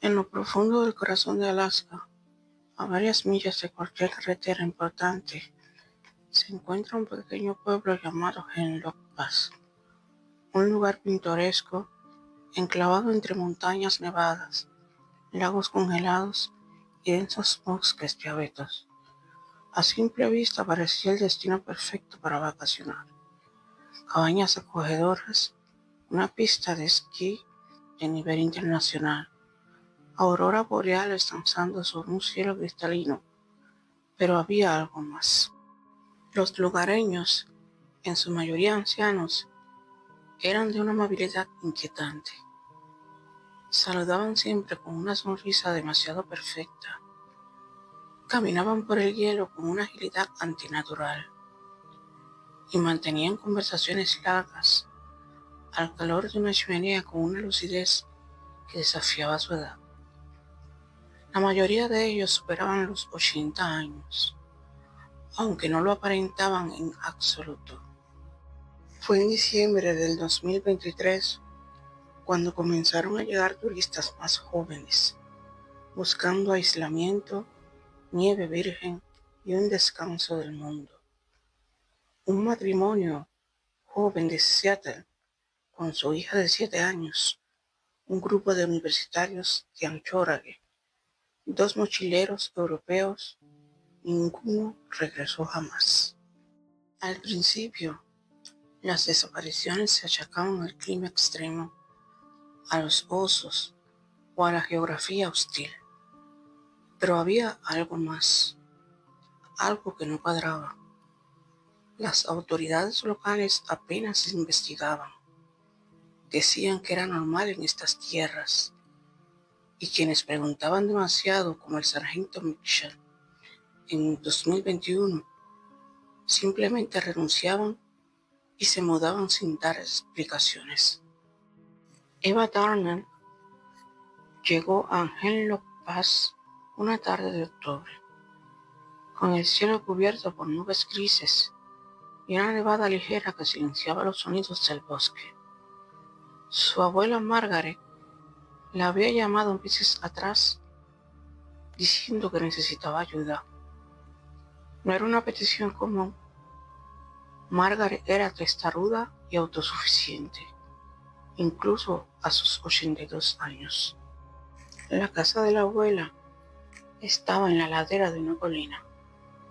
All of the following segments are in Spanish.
En lo profundo del corazón de Alaska, a varias millas de cualquier carretera importante, se encuentra un pequeño pueblo llamado Hemlock Pass, un lugar pintoresco enclavado entre montañas nevadas, lagos congelados y densos bosques de abetos. A simple vista parecía el destino perfecto para vacacionar. Cabañas acogedoras, una pista de esquí de nivel internacional, auroras boreales danzando sobre un cielo cristalino. Pero había algo más. Los lugareños, en su mayoría ancianos, eran de una amabilidad inquietante. Saludaban siempre con una sonrisa demasiado perfecta. Caminaban por el hielo con una agilidad antinatural y mantenían conversaciones largas al calor de una chimenea con una lucidez que desafiaba su edad. La mayoría de ellos superaban los 80 años, aunque no lo aparentaban en absoluto. Fue en diciembre del 2023 cuando comenzaron a llegar turistas más jóvenes, buscando aislamiento, nieve virgen y un descanso del mundo. Un matrimonio joven de Seattle con su hija de 7 años, un grupo de universitarios de Anchorage, 2 mochileros europeos, ninguno regresó jamás. Al principio, las desapariciones se achacaban al clima extremo, a los osos o a la geografía hostil. Pero había algo más, algo que no cuadraba. Las autoridades locales apenas investigaban. Decían que era normal en estas tierras, y quienes preguntaban demasiado, como el sargento Mitchell, en 2021, simplemente renunciaban y se mudaban sin dar explicaciones. Eva Turner llegó a Hemlock Pass una tarde de octubre, con el cielo cubierto por nubes grises y una nevada ligera que silenciaba los sonidos del bosque. Su abuela Margaret la había llamado meses atrás diciendo que necesitaba ayuda. No era una petición común. Margaret era testaruda y autosuficiente, incluso a sus 82 años. La casa de la abuela estaba en la ladera de una colina,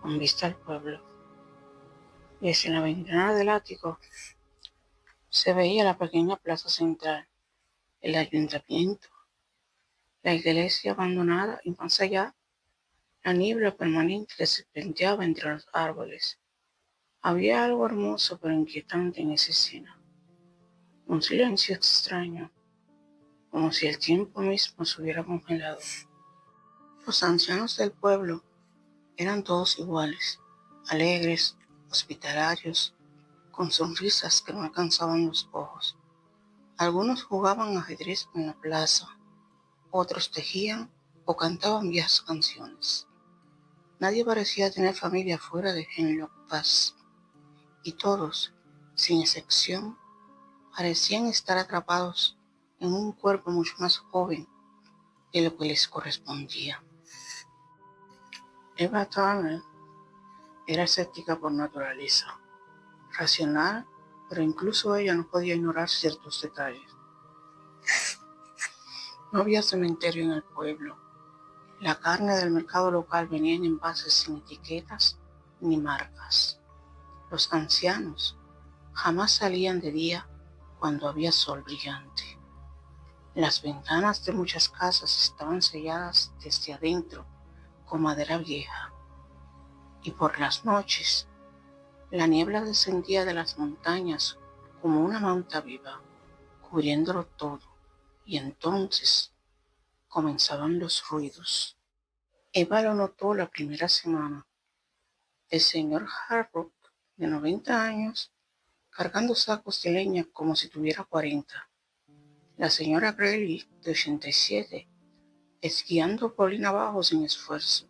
con vista al pueblo. Desde la ventana del ático se veía la pequeña plaza central, el ayuntamiento, la iglesia abandonada y más allá, la niebla permanente que se penteaba entre los árboles. Había algo hermoso pero inquietante en esa escena. Un silencio extraño, como si el tiempo mismo se hubiera congelado. Los ancianos del pueblo eran todos iguales, alegres, hospitalarios, con sonrisas que no alcanzaban los ojos. Algunos jugaban ajedrez en la plaza, otros tejían o cantaban viejas canciones. Nadie parecía tener familia fuera de Hemlock Pass, y todos, sin excepción, parecían estar atrapados en un cuerpo mucho más joven de lo que les correspondía. Eva Turner era escéptica por naturaleza, racional, pero incluso ella no podía ignorar ciertos detalles. No había cementerio en el pueblo. La carne del mercado local venía en envases sin etiquetas ni marcas. Los ancianos jamás salían de día cuando había sol brillante. Las ventanas de muchas casas estaban selladas desde adentro con madera vieja, y por las noches la niebla descendía de las montañas como una manta viva, cubriéndolo todo, y entonces comenzaban los ruidos. Eva lo notó la primera semana. El señor Harrock, de 90 años, cargando sacos de leña como si tuviera 40. La señora Greeley, de 87, esquiando colina abajo sin esfuerzo.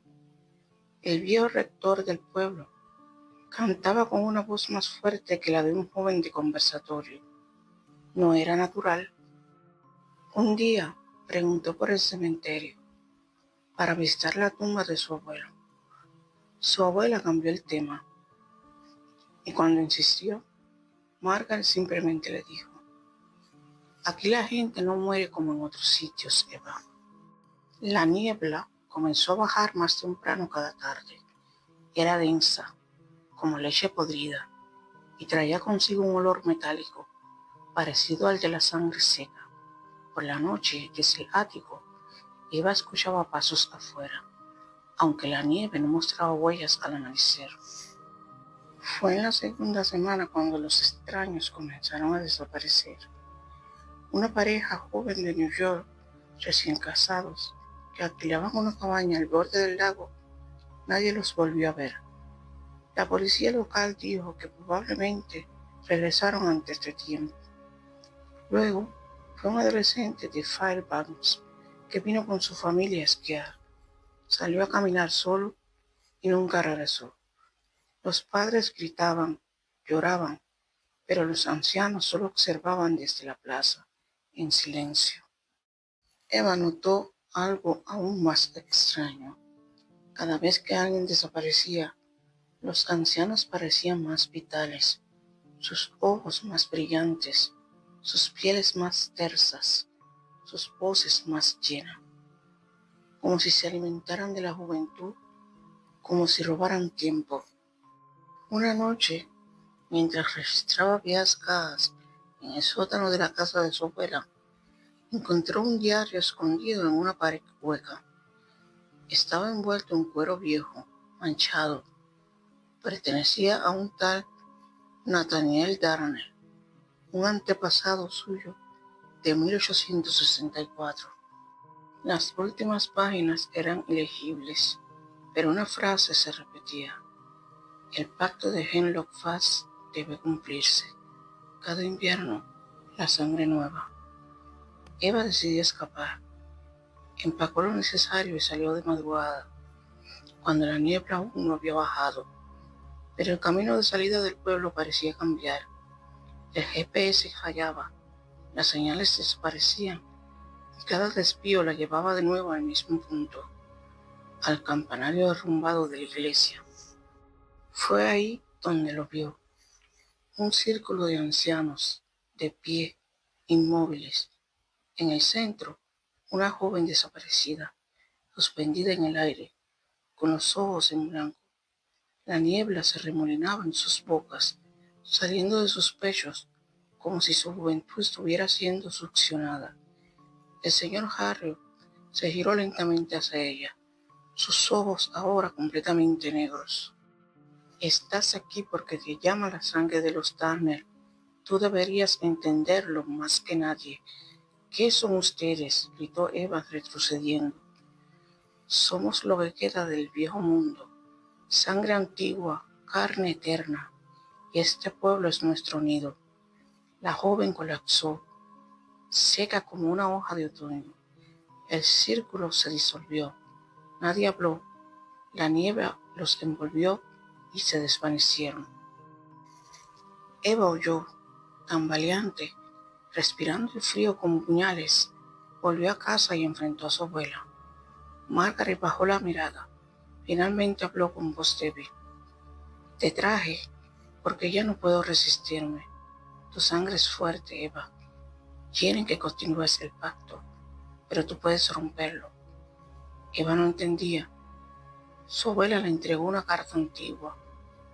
El viejo rector del pueblo cantaba con una voz más fuerte que la de un joven de conversatorio. No era natural. Un día Preguntó por el cementerio para visitar la tumba de su abuelo. Su abuela cambió el tema y cuando insistió, Margaret simplemente le dijo: aquí la gente no muere como en otros sitios, Eva. La niebla comenzó a bajar más temprano cada tarde. Era densa, como leche podrida, y traía consigo un olor metálico, parecido al de la sangre seca. Por la noche, desde el ático, Eva escuchaba pasos afuera, aunque la nieve no mostraba huellas al amanecer. Fue en la segunda semana cuando los extraños comenzaron a desaparecer. Una pareja joven de New York, recién casados, que alquilaban una cabaña al borde del lago, nadie los volvió a ver. La policía local dijo que probablemente regresaron antes de tiempo. Luego, fue un adolescente de Fairbanks que vino con su familia a esquiar. Salió a caminar solo y nunca regresó. Los padres gritaban, lloraban, pero los ancianos solo observaban desde la plaza, en silencio. Eva notó algo aún más extraño. Cada vez que alguien desaparecía, los ancianos parecían más vitales, sus ojos más brillantes, sus pieles más tersas, sus voces más llenas, como si se alimentaran de la juventud, como si robaran tiempo. Una noche, mientras registraba viejas cajas en el sótano de la casa de su abuela, encontró un diario escondido en una pared hueca. Estaba envuelto en cuero viejo, manchado. Pertenecía a un tal Nathaniel Darnell, un antepasado suyo de 1864. Las últimas páginas eran ilegibles, pero una frase se repetía: el pacto de Hemlock Falls debe cumplirse. Cada invierno, la sangre nueva. Eva decidió escapar. Empacó lo necesario y salió de madrugada, cuando la niebla aún no había bajado. Pero el camino de salida del pueblo parecía cambiar. El GPS fallaba, las señales desaparecían y cada desvío la llevaba de nuevo al mismo punto, al campanario derrumbado de la iglesia. Fue ahí donde lo vio, un círculo de ancianos, de pie, inmóviles. En el centro, una joven desaparecida, suspendida en el aire, con los ojos en blanco. La niebla se remolinaba en sus bocas, saliendo de sus pechos, como si su juventud estuviera siendo succionada. El señor Harriot se giró lentamente hacia ella, sus ojos ahora completamente negros. Estás aquí porque te llama la sangre de los Turner. Tú deberías entenderlo más que nadie. ¿Qué son ustedes?, gritó Eva retrocediendo. Somos lo que queda del viejo mundo, sangre antigua, carne eterna, y este pueblo es nuestro nido. La joven colapsó, seca como una hoja de otoño. El círculo se disolvió. Nadie habló. La nieve los envolvió y se desvanecieron. Eva oyó, tambaleante, respirando el frío como puñales. Volvió a casa y enfrentó a su abuela. Margaret bajó la mirada. Finalmente habló con voz débil. Te traje porque ya no puedo resistirme. Tu sangre es fuerte, Eva. Quieren que continúes el pacto, pero tú puedes romperlo. Eva no entendía. Su abuela le entregó una carta antigua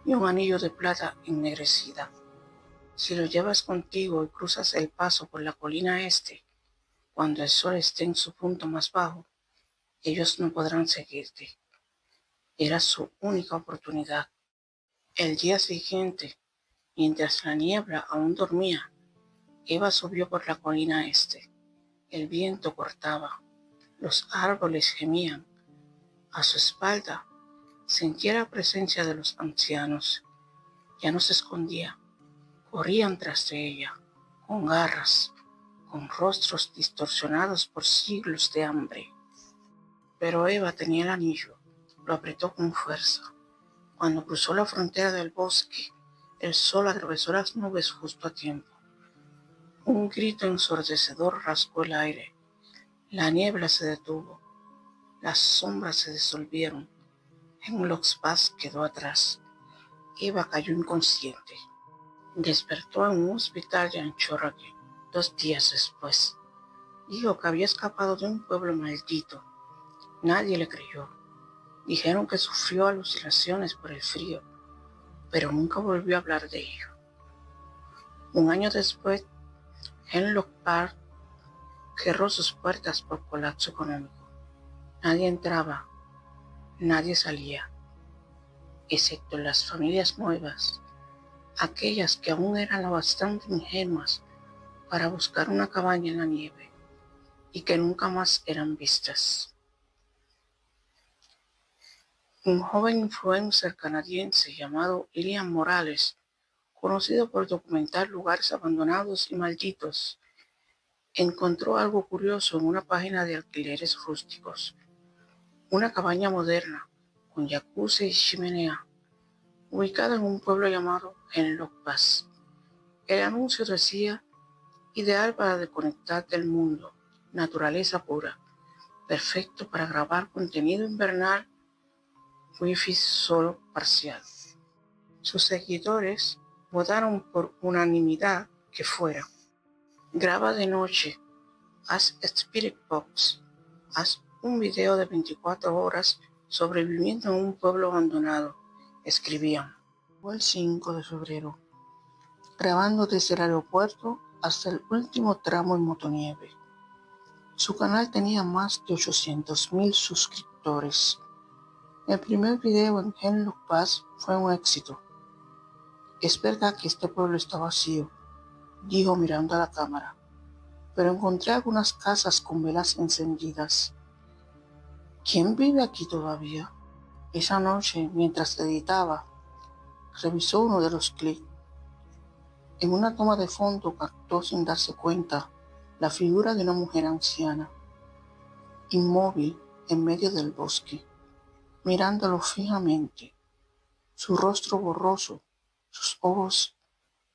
y un anillo de plata ennegrecida. Si lo llevas contigo y cruzas el paso por la colina este, cuando el sol esté en su punto más bajo, ellos no podrán seguirte. Era su única oportunidad. El día siguiente, mientras la niebla aún dormía, Eva subió por la colina este. El viento cortaba, los árboles gemían. A su espalda sentía la presencia de los ancianos. Ya no se escondía, corrían tras de ella, con garras, con rostros distorsionados por siglos de hambre. Pero Eva tenía el anillo, lo apretó con fuerza. Cuando cruzó la frontera del bosque, el sol atravesó las nubes justo a tiempo. Un grito ensordecedor rasgó el aire. La niebla se detuvo, las sombras se disolvieron, Hemlock Pass quedó atrás. Eva cayó inconsciente. Despertó en un hospital de Anchorage 2 días después. Dijo que había escapado de un pueblo maldito. Nadie le creyó. Dijeron que sufrió alucinaciones por el frío, pero nunca volvió a hablar de ello. Un año después, Hemlock Park cerró sus puertas por colapso económico. Nadie entraba, nadie salía, excepto las familias nuevas, aquellas que aún eran lo bastante ingenuas para buscar una cabaña en la nieve y que nunca más eran vistas. Un joven influencer canadiense llamado Liam Morales, conocido por documentar lugares abandonados y malditos, encontró algo curioso en una página de alquileres rústicos. Una cabaña moderna, con jacuzzi y chimenea, ubicada en un pueblo llamado Hemlock Pass. El anuncio decía: ideal para desconectar del mundo, naturaleza pura, perfecto para grabar contenido invernal, wifi solo parcial. Sus seguidores votaron por unanimidad que fuera. Graba de noche, haz Spirit Box, haz un video de 24 horas sobreviviendo en un pueblo abandonado, escribían. Fue el 5 de febrero, grabando desde el aeropuerto hasta el último tramo en motonieve. Su canal tenía más de 800,000 suscriptores. El primer video en Hemlock Pass fue un éxito. Es verdad que este pueblo está vacío, dijo mirando a la cámara, pero encontré algunas casas con velas encendidas. ¿Quién vive aquí todavía? Esa noche, mientras editaba, revisó uno de los clips. En una toma de fondo captó sin darse cuenta la figura de una mujer anciana, inmóvil en medio del bosque, mirándolo fijamente, su rostro borroso, sus ojos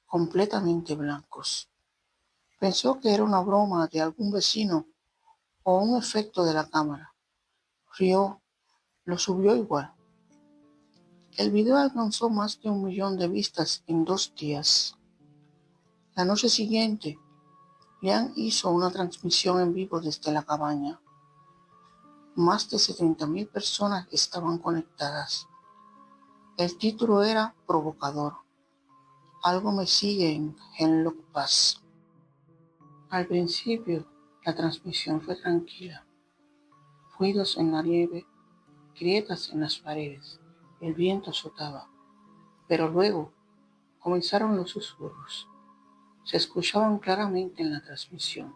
completamente blancos. Pensó que era una broma de algún vecino o un efecto de la cámara. Rió, lo subió igual. El video alcanzó más de 1 millón de vistas en 2 días. La noche siguiente, Liam hizo una transmisión en vivo desde la cabaña. Más de 70,000 personas estaban conectadas. El título era provocador: algo me sigue en Hemlock Pass. Al principio, la transmisión fue tranquila. Ruidos en la nieve, grietas en las paredes, el viento azotaba. Pero luego comenzaron los susurros. Se escuchaban claramente en la transmisión.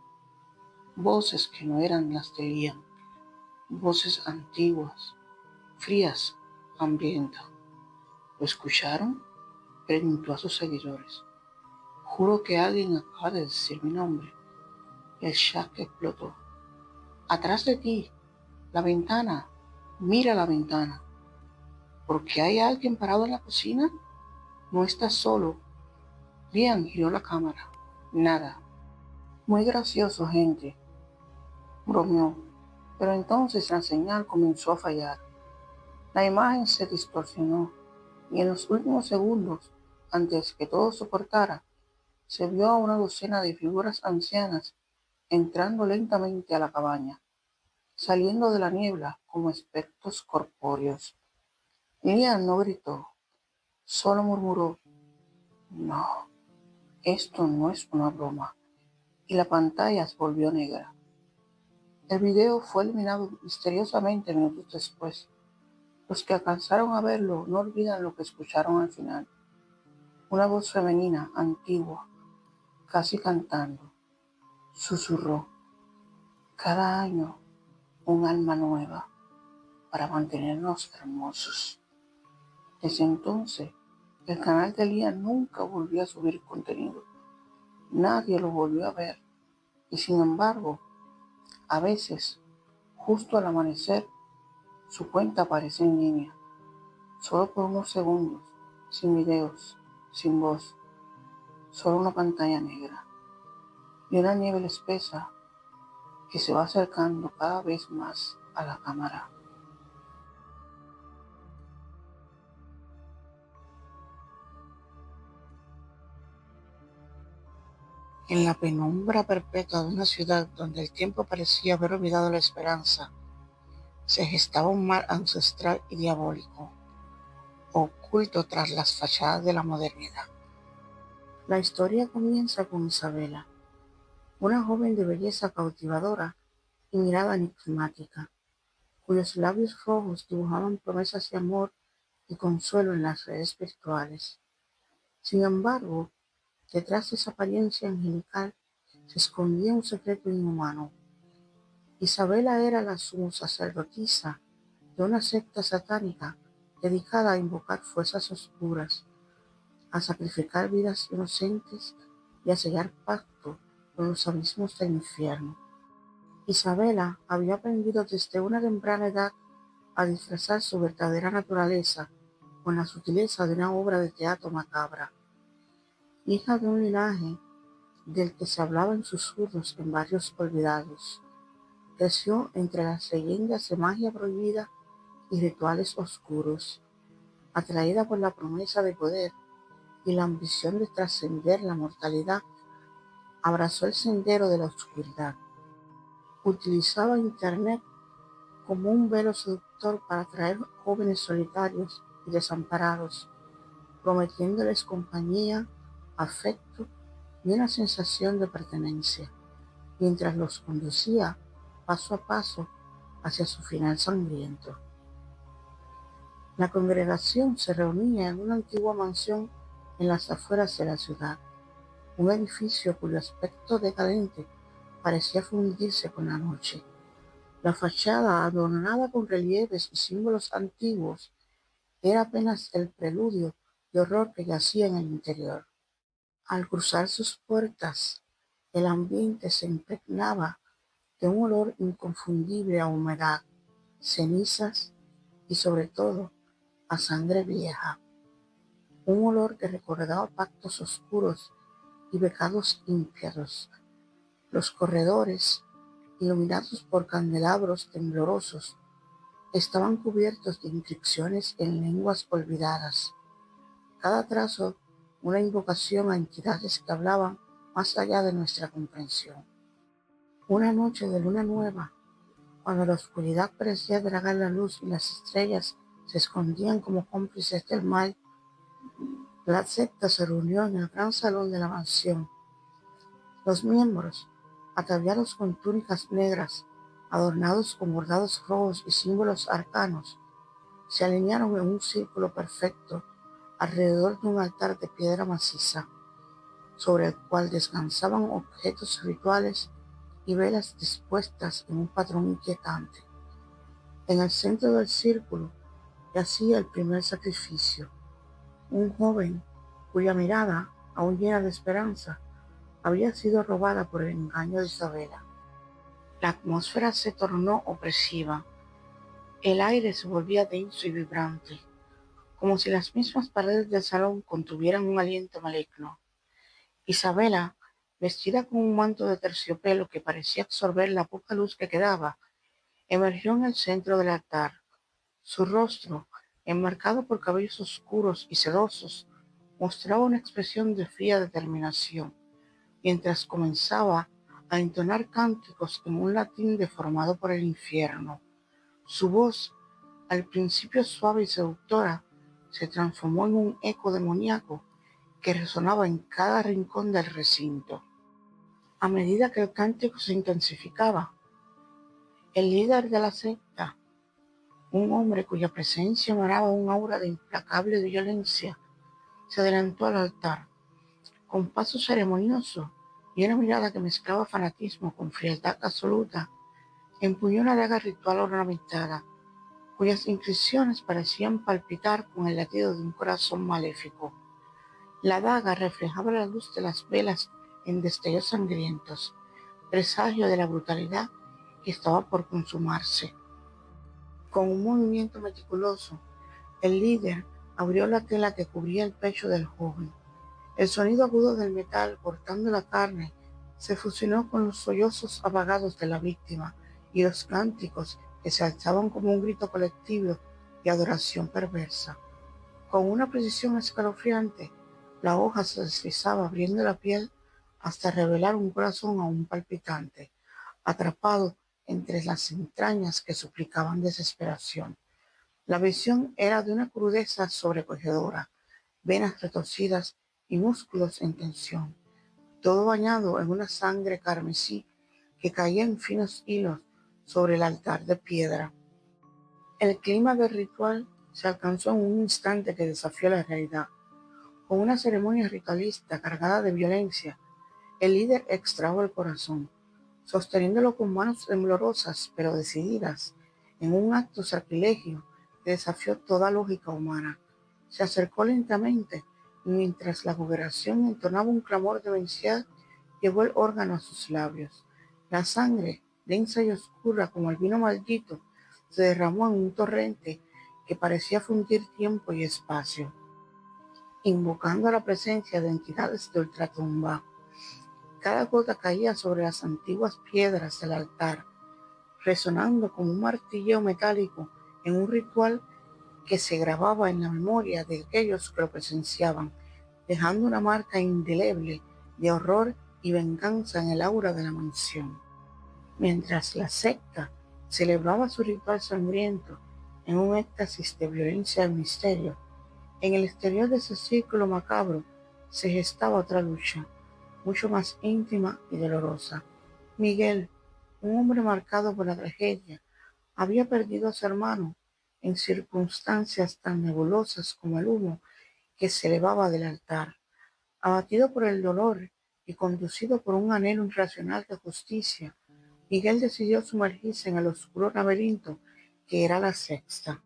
Voces que no eran las de Liam. Voces antiguas, frías, hambrientas. ¿Lo escucharon?, preguntó a sus seguidores. Juro que alguien acaba de decir mi nombre. El chat explotó. Atrás de ti, la ventana, mira la ventana. ¿Por qué hay alguien parado en la cocina? No estás solo. Liam giró la cámara. Nada. Muy gracioso, gente, bromeó. Pero entonces la señal comenzó a fallar. La imagen se distorsionó y en los últimos segundos, antes que todo soportara, se vio a una docena de figuras ancianas entrando lentamente a la cabaña, saliendo de la niebla como espectros corpóreos. Liam no gritó, solo murmuró: no, esto no es una broma, y la pantalla se volvió negra. El video fue eliminado misteriosamente minutos después. Los que alcanzaron a verlo no olvidan lo que escucharon al final. Una voz femenina, antigua, casi cantando, susurró: cada año un alma nueva para mantenernos hermosos. Desde entonces, el canal de Liam nunca volvió a subir contenido. Nadie lo volvió a ver. Y sin embargo, a veces, justo al amanecer, su cuenta aparece en línea, solo por unos segundos, sin videos, sin voz, solo una pantalla negra y una niebla espesa y se va acercando cada vez más a la cámara. En la penumbra perpetua de una ciudad donde el tiempo parecía haber olvidado la esperanza, se gestaba un mal ancestral y diabólico, oculto tras las fachadas de la modernidad. La historia comienza con Isabela, una joven de belleza cautivadora y mirada enigmática, cuyos labios rojos dibujaban promesas de amor y consuelo en las redes virtuales. Sin embargo, detrás de esa apariencia angelical se escondía un secreto inhumano. Isabela era la sumo sacerdotisa de una secta satánica dedicada a invocar fuerzas oscuras, a sacrificar vidas inocentes y a sellar pacto con los abismos del infierno. Isabela había aprendido desde una temprana edad a disfrazar su verdadera naturaleza con la sutileza de una obra de teatro macabra. Hija de un linaje del que se hablaba en susurros en barrios olvidados, creció entre las leyendas de magia prohibida y rituales oscuros. Atraída por la promesa de poder y la ambición de trascender la mortalidad, abrazó el sendero de la oscuridad. Utilizaba Internet como un velo seductor para atraer jóvenes solitarios y desamparados, prometiéndoles compañía, afecto y una sensación de pertenencia, mientras los conducía paso a paso hacia su final sangriento. La congregación se reunía en una antigua mansión en las afueras de la ciudad, un edificio cuyo aspecto decadente parecía fundirse con la noche. La fachada, adornada con relieves y símbolos antiguos, era apenas el preludio de horror que yacía en el interior. Al cruzar sus puertas, el ambiente se impregnaba de un olor inconfundible a humedad, cenizas y sobre todo a sangre vieja, un olor que recordaba pactos oscuros y pecados ímpidos. Los corredores, iluminados por candelabros temblorosos, estaban cubiertos de inscripciones en lenguas olvidadas, cada trazo una invocación a entidades que hablaban más allá de nuestra comprensión. Una noche de luna nueva, cuando la oscuridad parecía tragar la luz y las estrellas se escondían como cómplices del mal, la secta se reunió en el gran salón de la mansión. Los miembros, ataviados con túnicas negras, adornados con bordados rojos y símbolos arcanos, se alinearon en un círculo perfecto alrededor de un altar de piedra maciza, sobre el cual descansaban objetos rituales y velas dispuestas en un patrón inquietante. En el centro del círculo yacía el primer sacrificio, un joven cuya mirada, aún llena de esperanza, había sido robada por el engaño de Isabela. La atmósfera se tornó opresiva. El aire se volvía denso y vibrante, como si las mismas paredes del salón contuvieran un aliento maligno. Isabela, vestida con un manto de terciopelo que parecía absorber la poca luz que quedaba, emergió en el centro del altar. Su rostro, enmarcado por cabellos oscuros y sedosos, mostraba una expresión de fría determinación, mientras comenzaba a entonar cánticos en un latín deformado por el infierno. Su voz, al principio suave y seductora, se transformó en un eco demoníaco que resonaba en cada rincón del recinto. A medida que el cántico se intensificaba, el líder de la secta, un hombre cuya presencia emanaba un aura de implacable violencia, se adelantó al altar. Con paso ceremonioso y una mirada que mezclaba fanatismo con frialdad absoluta, empuñó una daga ritual ornamentada, cuyas inscripciones parecían palpitar con el latido de un corazón maléfico. La daga reflejaba la luz de las velas en destellos sangrientos, presagio de la brutalidad que estaba por consumarse. Con un movimiento meticuloso, el líder abrió la tela que cubría el pecho del joven. El sonido agudo del metal cortando la carne se fusionó con los sollozos apagados de la víctima y los cánticos que se alzaban como un grito colectivo de adoración perversa. Con una precisión escalofriante, la hoja se deslizaba abriendo la piel hasta revelar un corazón aún palpitante, atrapado entre las entrañas que suplicaban desesperación. La visión era de una crudeza sobrecogedora, venas retorcidas y músculos en tensión, todo bañado en una sangre carmesí que caía en finos hilos sobre el altar de piedra. El clima del ritual se alcanzó en un instante que desafió la realidad. Con una ceremonia ritualista cargada de violencia, el líder extrajo el corazón, sosteniéndolo con manos temblorosas pero decididas, en un acto sacrilegio que desafió toda lógica humana. Se acercó lentamente y mientras la congregación entonaba un clamor demencial, llevó el órgano a sus labios. La sangre, densa y oscura como el vino maldito, se derramó en un torrente que parecía fundir tiempo y espacio, invocando la presencia de entidades de ultratumba. Cada gota caía sobre las antiguas piedras del altar, resonando como un martilleo metálico en un ritual que se grababa en la memoria de aquellos que lo presenciaban, dejando una marca indeleble de horror y venganza en el aura de la mansión. Mientras la secta celebraba su ritual sangriento en un éxtasis de violencia y misterio, en el exterior de ese círculo macabro se gestaba otra lucha, mucho más íntima y dolorosa. Miguel, un hombre marcado por la tragedia, había perdido a su hermano en circunstancias tan nebulosas como el humo que se elevaba del altar. Abatido por el dolor y conducido por un anhelo irracional de justicia, Miguel decidió sumergirse en el oscuro laberinto que era la secta.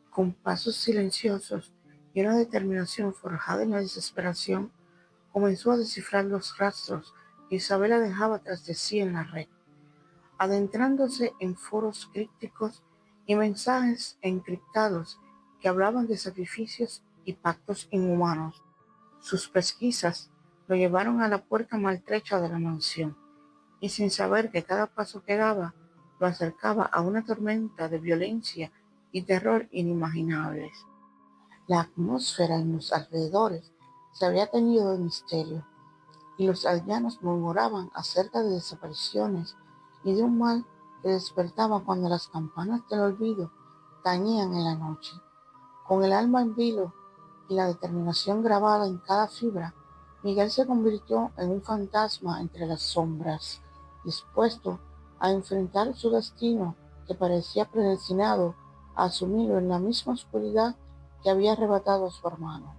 Con pasos silenciosos y una determinación forjada en la desesperación, comenzó a descifrar los rastros que Isabela dejaba tras de sí en la red, adentrándose en foros crípticos y mensajes encriptados que hablaban de sacrificios y pactos inhumanos. Sus pesquisas lo llevaron a la puerta maltrecha de la mansión, y sin saber que cada paso que daba lo acercaba a una tormenta de violencia y terror inimaginables. La atmósfera en los alrededores se había teñido de misterio, y los aldeanos murmuraban acerca de desapariciones y de un mal que despertaba cuando las campanas del olvido tañían en la noche. Con el alma en vilo y la determinación grabada en cada fibra, Miguel se convirtió en un fantasma entre las sombras, dispuesto a enfrentar su destino que parecía predestinado a asumirlo en la misma oscuridad que había arrebatado a su hermano.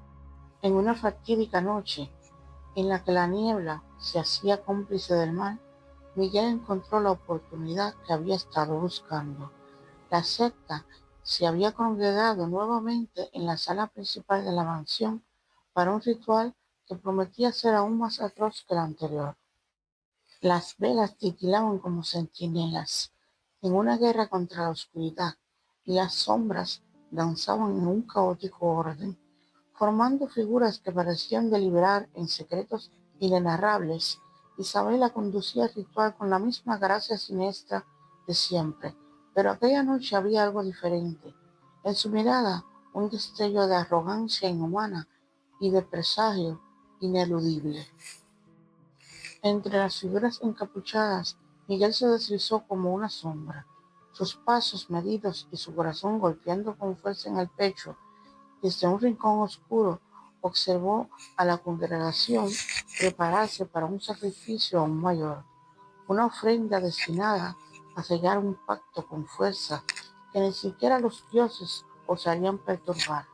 En una fatídica noche, en la que la niebla se hacía cómplice del mal, Miguel encontró la oportunidad que había estado buscando. La secta se había congregado nuevamente en la sala principal de la mansión para un ritual que prometía ser aún más atroz que el anterior. Las velas titilaban como centinelas en una guerra contra la oscuridad, y las sombras danzaban en un caótico orden, formando figuras que parecían deliberar en secretos inenarrables. Isabela conducía el ritual con la misma gracia siniestra de siempre, pero aquella noche había algo diferente. En su mirada, un destello de arrogancia inhumana y de presagio ineludible. Entre las figuras encapuchadas, Miguel se deslizó como una sombra, sus pasos medidos y su corazón golpeando con fuerza en el pecho. Desde un rincón oscuro observó a la congregación prepararse para un sacrificio aún mayor, una ofrenda destinada a sellar un pacto con fuerza que ni siquiera los dioses osarían perturbar.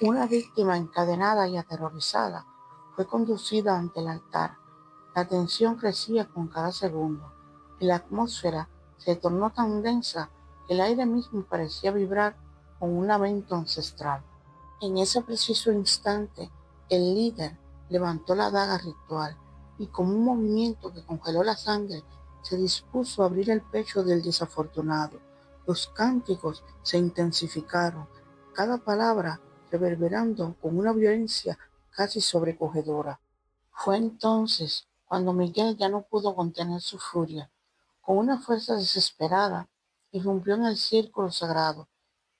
Una víctima encadenada y aterrorizada fue conducida ante el altar. La tensión crecía con cada segundo, y la atmósfera se tornó tan densa que el aire mismo parecía vibrar con un lamento ancestral. En ese preciso instante, el líder levantó la daga ritual y con un movimiento que congeló la sangre, se dispuso a abrir el pecho del desafortunado. Los cánticos se intensificaron, cada palabra reverberando con una violencia casi sobrecogedora. Fue entonces cuando Miguel ya no pudo contener su furia. Con una fuerza desesperada, irrumpió en el círculo sagrado,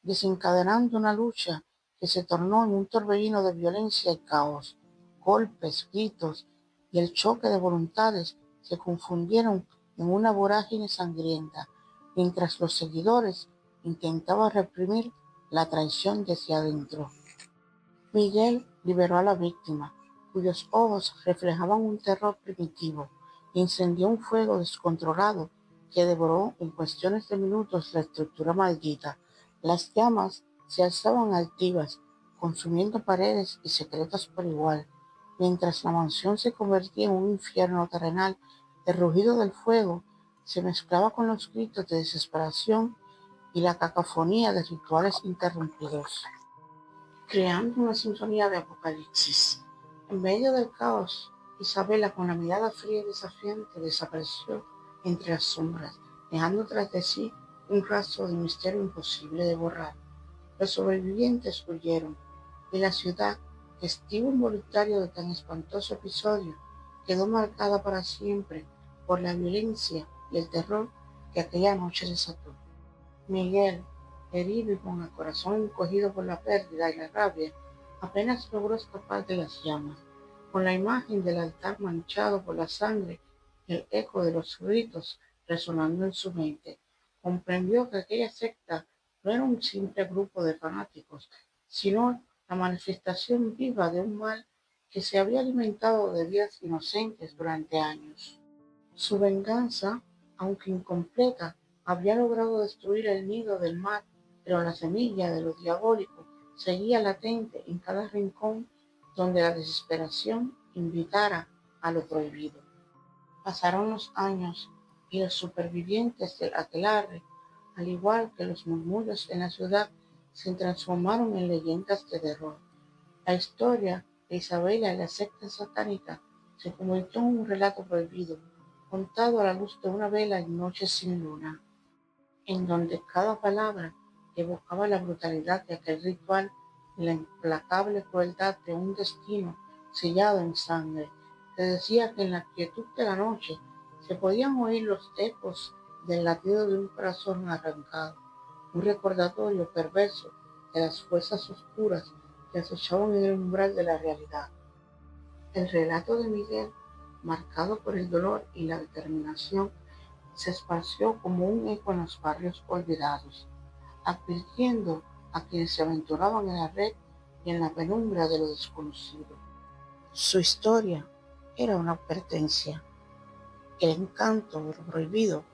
desencadenando una lucha que se tornó en un torbellino de violencia y caos. Golpes, gritos y el choque de voluntades se confundieron en una vorágine sangrienta, mientras los seguidores intentaban reprimir la traición desde adentro. Miguel liberó a la víctima, cuyos ojos reflejaban un terror primitivo, e incendió un fuego descontrolado que devoró en cuestiones de minutos la estructura maldita. Las llamas se alzaban altivas, consumiendo paredes y secretos por igual, mientras la mansión se convertía en un infierno terrenal. El rugido del fuego se mezclaba con los gritos de desesperación y la cacofonía de rituales interrumpidos, creando una sinfonía de apocalipsis. En medio del caos, Isabela, con la mirada fría y desafiante, desapareció entre las sombras, dejando tras de sí un rastro de misterio imposible de borrar. Los sobrevivientes huyeron, y la ciudad, testigo involuntario de tan espantoso episodio, quedó marcada para siempre por la violencia y el terror que aquella noche desató. Miguel, herido y con el corazón encogido por la pérdida y la rabia, apenas logró escapar de las llamas. Con la imagen del altar manchado por la sangre y el eco de los gritos resonando en su mente, comprendió que aquella secta no era un simple grupo de fanáticos, sino la manifestación viva de un mal que se había alimentado de vidas inocentes durante años. Su venganza, aunque incompleta, había logrado destruir el nido del mal, pero la semilla de lo diabólico seguía latente en cada rincón donde la desesperación invitara a lo prohibido. Pasaron los años y los supervivientes del aquelarre, al igual que los murmullos en la ciudad, se transformaron en leyendas de terror. La historia de Isabela y la secta satánica se convirtió en un relato prohibido, contado a la luz de una vela en noches sin luna, en donde cada palabra evocaba la brutalidad de aquel ritual y la implacable crueldad de un destino sellado en sangre. Se decía que en la quietud de la noche se podían oír los ecos del latido de un corazón arrancado, un recordatorio perverso de las fuerzas oscuras que acechaban en el umbral de la realidad. El relato de Miguel, marcado por el dolor y la determinación, se esparció como un eco en los barrios olvidados, advirtiendo a quienes se aventuraban en la red y en la penumbra de lo desconocido. Su historia era una advertencia. El encanto de lo prohibido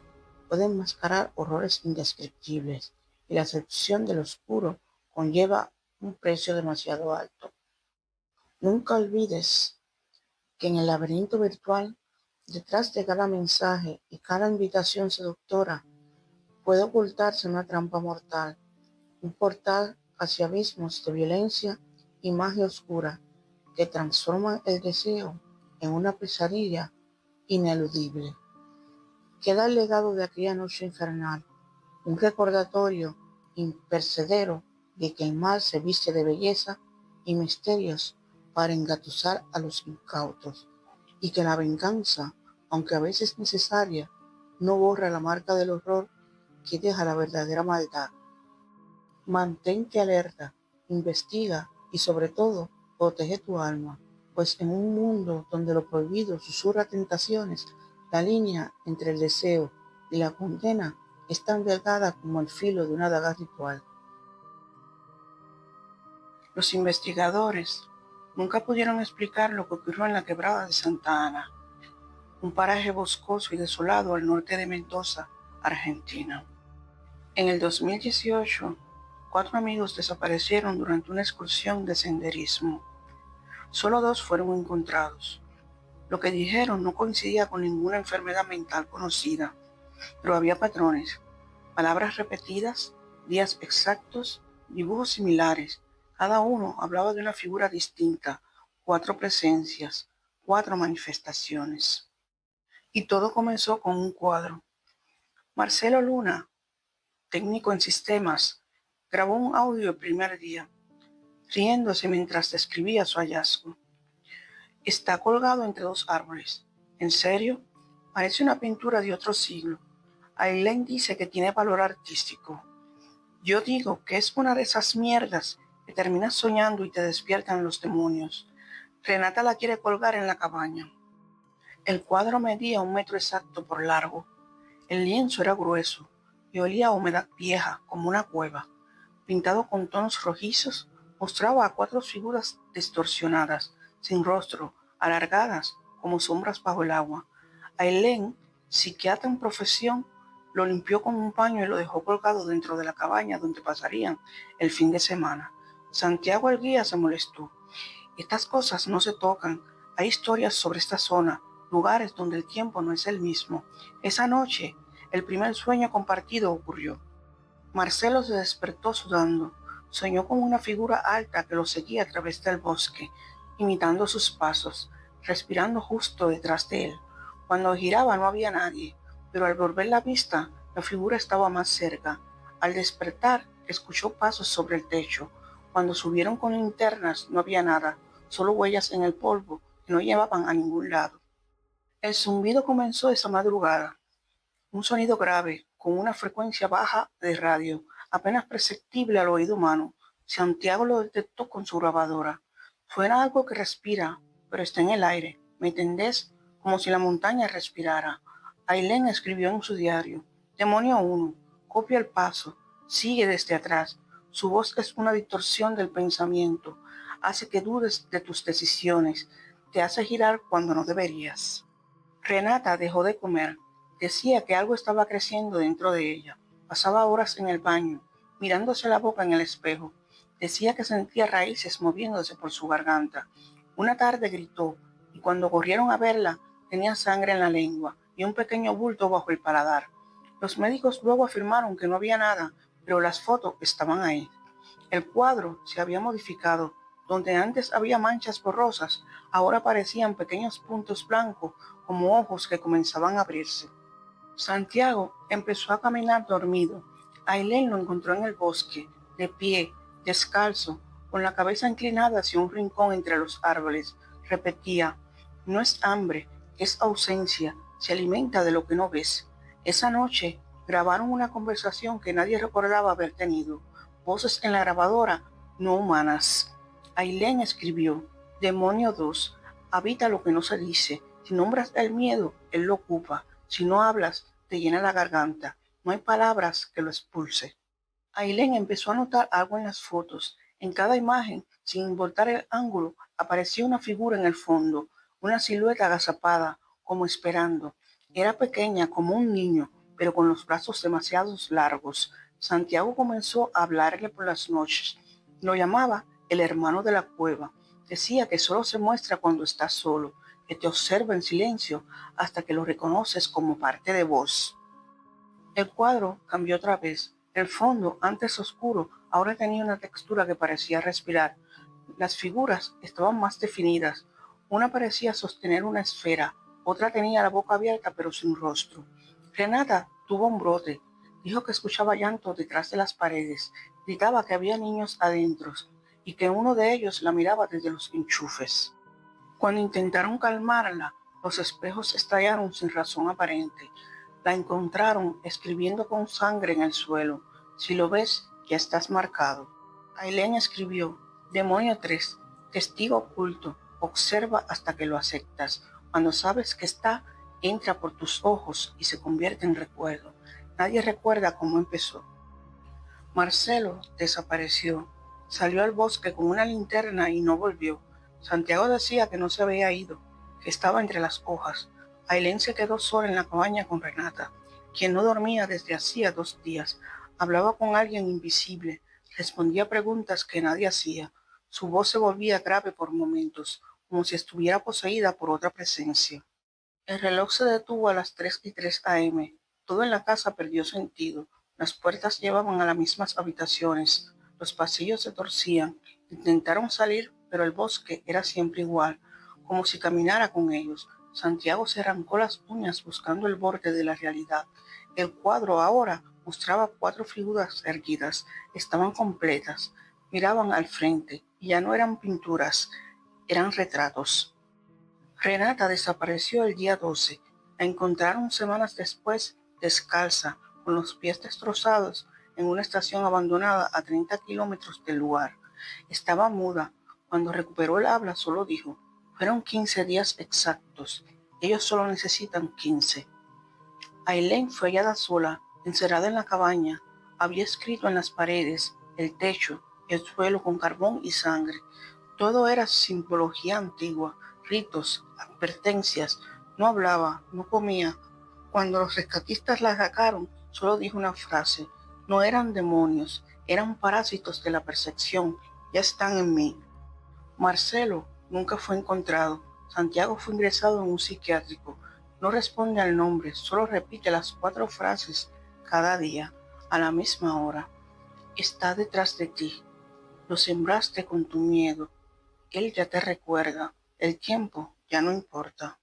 puede enmascarar horrores indescriptibles, y la seducción del oscuro conlleva un precio demasiado alto. Nunca olvides que en el laberinto virtual, detrás de cada mensaje y cada invitación seductora, puede ocultarse una trampa mortal, un portal hacia abismos de violencia y magia oscura que transforman el deseo en una pesadilla ineludible. Queda el legado de aquella noche infernal, un recordatorio impercedero de que el mal se viste de belleza y misterios para engatusar a los incautos, y que la venganza, aunque a veces necesaria, no borra la marca del horror que deja la verdadera maldad. Mantente alerta, investiga y sobre todo protege tu alma, pues en un mundo donde lo prohibido susurra tentaciones, la línea entre el deseo y la condena es tan delgada como el filo de una daga ritual. Los investigadores nunca pudieron explicar lo que ocurrió en la quebrada de Santa Ana, un paraje boscoso y desolado al norte de Mendoza, Argentina. En el 2018, 4 amigos desaparecieron durante una excursión de senderismo. Solo 2 fueron encontrados. Lo que dijeron no coincidía con ninguna enfermedad mental conocida, pero había patrones, palabras repetidas, días exactos, dibujos similares. Cada uno hablaba de una figura distinta, 4 presencias, 4 manifestaciones. Y todo comenzó con un cuadro. Marcelo Luna, técnico en sistemas, grabó un audio el primer día, riéndose mientras describía su hallazgo. Está colgado entre 2 árboles. ¿En serio? Parece una pintura de otro siglo. Ailén dice que tiene valor artístico. Yo digo que es una de esas mierdas que terminas soñando y te despiertan los demonios. Renata la quiere colgar en la cabaña. El cuadro medía 1 metro exacto por largo. El lienzo era grueso y olía a humedad vieja como una cueva. Pintado con tonos rojizos, mostraba a 4 figuras distorsionadas, sin rostro, alargadas como sombras bajo el agua. Ailén, psiquiatra en profesión, lo limpió con un paño y lo dejó colgado dentro de la cabaña donde pasarían el fin de semana. Santiago el guía se molestó. Estas cosas no se tocan. Hay historias sobre esta zona, lugares donde el tiempo no es el mismo. Esa noche, el primer sueño compartido ocurrió. Marcelo se despertó sudando. Soñó con una figura alta que lo seguía a través del bosque, imitando sus pasos, respirando justo detrás de él. Cuando giraba no había nadie, pero al volver la vista, la figura estaba más cerca. Al despertar, escuchó pasos sobre el techo. Cuando subieron con linternas no había nada, solo huellas en el polvo que no llevaban a ningún lado. El zumbido comenzó esa madrugada. Un sonido grave, con una frecuencia baja de radio, apenas perceptible al oído humano. Santiago lo detectó con su grabadora. Suena algo que respira, pero está en el aire. ¿Me entendés? Como si la montaña respirara. Ailén escribió en su diario. Demonio 1, copia el paso, sigue desde atrás. Su voz es una distorsión del pensamiento. Hace que dudes de tus decisiones. Te hace girar cuando no deberías. Renata dejó de comer. Decía que algo estaba creciendo dentro de ella. Pasaba horas en el baño, mirándose la boca en el espejo. Decía que sentía raíces moviéndose por su garganta. Una tarde gritó, y cuando corrieron a verla, tenía sangre en la lengua y un pequeño bulto bajo el paladar. Los médicos luego afirmaron que no había nada, pero las fotos estaban ahí. El cuadro se había modificado. Donde antes había manchas borrosas, ahora aparecían pequeños puntos blancos como ojos que comenzaban a abrirse. Santiago empezó a caminar dormido. Ailén lo encontró en el bosque, de pie, descalzo, con la cabeza inclinada hacia un rincón entre los árboles. Repetía, no es hambre, es ausencia, se alimenta de lo que no ves. Esa noche grabaron una conversación que nadie recordaba haber tenido. Voces en la grabadora, no humanas. Ailén escribió, Demonio 2, habita lo que no se dice. Si nombras el miedo, él lo ocupa. Si no hablas, te llena la garganta. No hay palabras que lo expulse. Ailén empezó a notar algo en las fotos. En cada imagen, sin importar el ángulo, aparecía una figura en el fondo, una silueta agazapada, como esperando. Era pequeña, como un niño, pero con los brazos demasiado largos. Santiago comenzó a hablarle por las noches. Lo llamaba el hermano de la cueva. Decía que solo se muestra cuando estás solo, que te observa en silencio hasta que lo reconoces como parte de vos. El cuadro cambió otra vez. El fondo, antes oscuro, ahora tenía una textura que parecía respirar. Las figuras estaban más definidas. Una parecía sostener una esfera, otra tenía la boca abierta pero sin rostro. Renata tuvo un brote. Dijo que escuchaba llanto detrás de las paredes. Gritaba que había niños adentro y que uno de ellos la miraba desde los enchufes. Cuando intentaron calmarla, los espejos estallaron sin razón aparente. La encontraron escribiendo con sangre en el suelo. Si lo ves, ya estás marcado. Ailén escribió, Demonio 3, testigo oculto, observa hasta que lo aceptas. Cuando sabes que está, entra por tus ojos y se convierte en recuerdo. Nadie recuerda cómo empezó. Marcelo desapareció. Salió al bosque con una linterna y no volvió. Santiago decía que no se había ido, que estaba entre las hojas. Ailén se quedó sola en la cabaña con Renata, quien no dormía desde hacía 2 días. Hablaba con alguien invisible, respondía preguntas que nadie hacía. Su voz se volvía grave por momentos, como si estuviera poseída por otra presencia. El reloj se detuvo a las 3:03 a.m. Todo en la casa perdió sentido. Las puertas llevaban a las mismas habitaciones. Los pasillos se torcían. Intentaron salir, pero el bosque era siempre igual, como si caminara con ellos. Santiago se arrancó las uñas buscando el borde de la realidad. El cuadro ahora mostraba 4 figuras erguidas. Estaban completas. Miraban al frente y ya no eran pinturas, eran retratos. Renata desapareció el día 12. La encontraron semanas después, descalza, con los pies destrozados, en una estación abandonada a 30 kilómetros del lugar. Estaba muda. Cuando recuperó el habla, solo dijo: fueron 15 días exactos. Ellos solo necesitan 15. Aileen fue hallada sola, encerrada en la cabaña. Había escrito en las paredes, el techo, el suelo con carbón y sangre. Todo era simbología antigua, ritos, advertencias. No hablaba, no comía. Cuando los rescatistas la sacaron, solo dijo una frase: no eran demonios, eran parásitos de la percepción. Ya están en mí. Marcelo nunca fue encontrado. Santiago fue ingresado en un psiquiátrico. No responde al nombre, solo repite las 4 frases cada día, a la misma hora. Está detrás de ti. Lo sembraste con tu miedo. Él ya te recuerda. El tiempo ya no importa.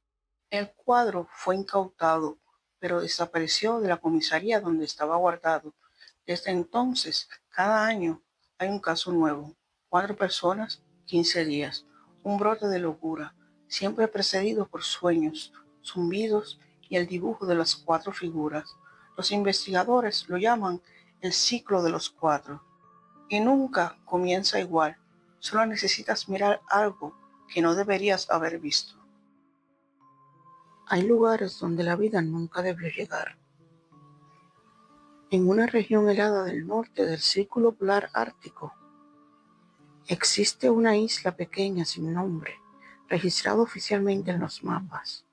El cuadro fue incautado, pero desapareció de la comisaría donde estaba guardado. Desde entonces, cada año hay un caso nuevo. 4 personas, 15 días. Un brote de locura, siempre precedido por sueños, zumbidos y el dibujo de las 4 figuras. Los investigadores lo llaman el ciclo de los 4. Y nunca comienza igual. Solo necesitas mirar algo que no deberías haber visto. Hay lugares donde la vida nunca debió llegar. En una región helada del norte del Círculo Polar Ártico, existe una isla pequeña sin nombre, registrada oficialmente en los mapas.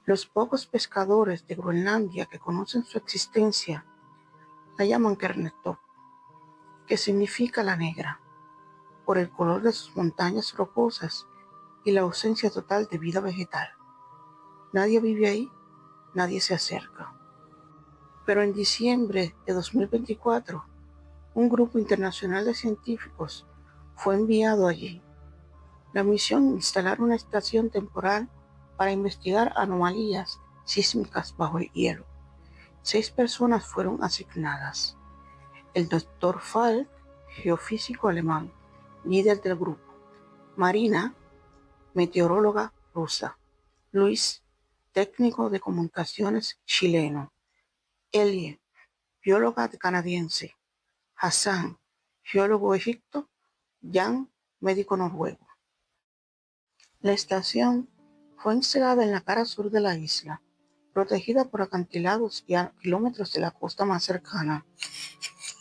Los pocos pescadores de Groenlandia que conocen su existencia la llaman Kernetop, que significa la negra, por el color de sus montañas rocosas y la ausencia total de vida vegetal. Nadie vive ahí, nadie se acerca. Pero en diciembre de 2024, un grupo internacional de científicos fue enviado allí. La misión instalar una estación temporal para investigar anomalías sísmicas bajo el hielo. 6 personas fueron asignadas. El Dr. Falk, geofísico alemán, líder del grupo. Marina, meteoróloga rusa. Luis, técnico de comunicaciones chileno. Elie, bióloga canadiense. Hassan, geólogo egipto. Jan, médico noruego. La estación fue instalada en la cara sur de la isla, protegida por acantilados y a kilómetros de la costa más cercana.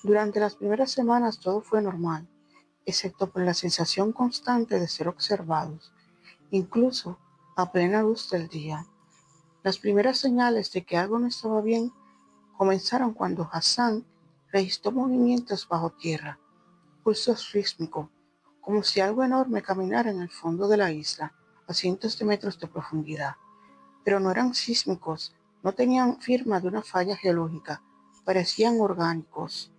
Durante las primeras semanas todo fue normal, excepto por la sensación constante de ser observados, incluso a plena luz del día. Las primeras señales de que algo no estaba bien comenzaron cuando Hassan registró movimientos bajo tierra, pulsos rítmicos, como si algo enorme caminara en el fondo de la isla, a cientos de metros de profundidad. Pero no eran sísmicos, no tenían firma de una falla geológica, parecían orgánicos.